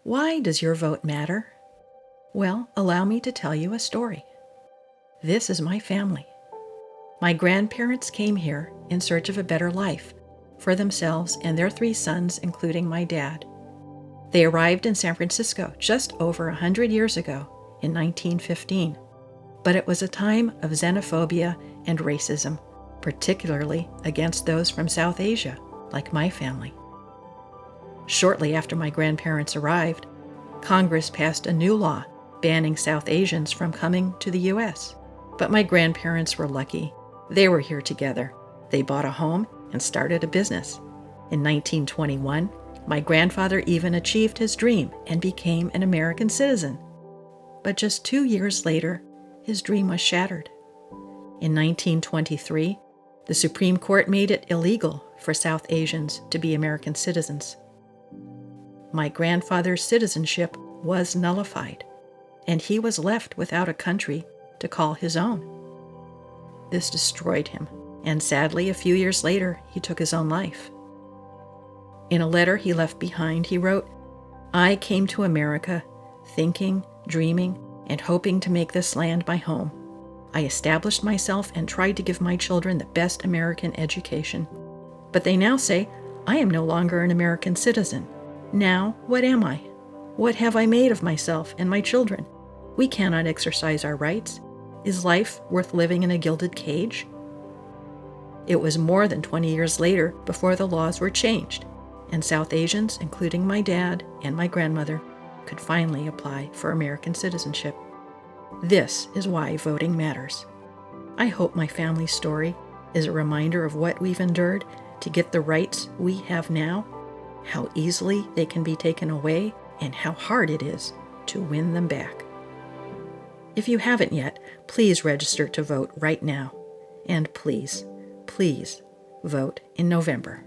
Why does your vote matter? Well, allow me to tell you a story. This is my family. My grandparents came here in search of a better life for themselves and their 3 sons, including my dad. They arrived in San Francisco just over 100 years ago in 1915, but it was a time of xenophobia and racism, particularly against those from South Asia, like my family. Shortly after my grandparents arrived, Congress passed a new law banning South Asians from coming to the U.S. But my grandparents were lucky. They were here together. They bought a home and started a business. In 1921, my grandfather even achieved his dream and became an American citizen. But just 2 years later, his dream was shattered. In 1923, the Supreme Court made it illegal for South Asians to be American citizens. My grandfather's citizenship was nullified, and he was left without a country to call his own. This destroyed him, and sadly, a few years later, he took his own life. In a letter he left behind, he wrote, "I came to America thinking, dreaming, and hoping to make this land my home. I established myself and tried to give my children the best American education. But they now say I am no longer an American citizen. Now, what am I? What have I made of myself and my children? We cannot exercise our rights. Is life worth living in a gilded cage?" It was more than 20 years later before the laws were changed, and South Asians, including my dad and my grandmother, could finally apply for American citizenship. This is why voting matters. I hope my family's story is a reminder of what we've endured to get the rights we have now, how easily they can be taken away, and how hard it is to win them back. If you haven't yet, please register to vote right now. And please, please vote in November.